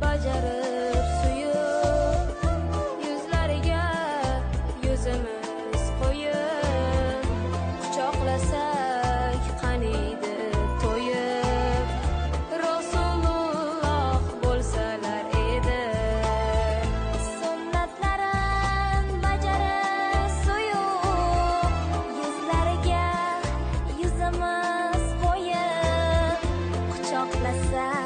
bajarib suyub yuzlariga yuzimiz qo'yib quchoqlasak qaniydi to'yib Rasululloh bo'lsalar edi sunnatlarin bajarib suyub yuzlariga yuzimiz qo'yib quchoqlasak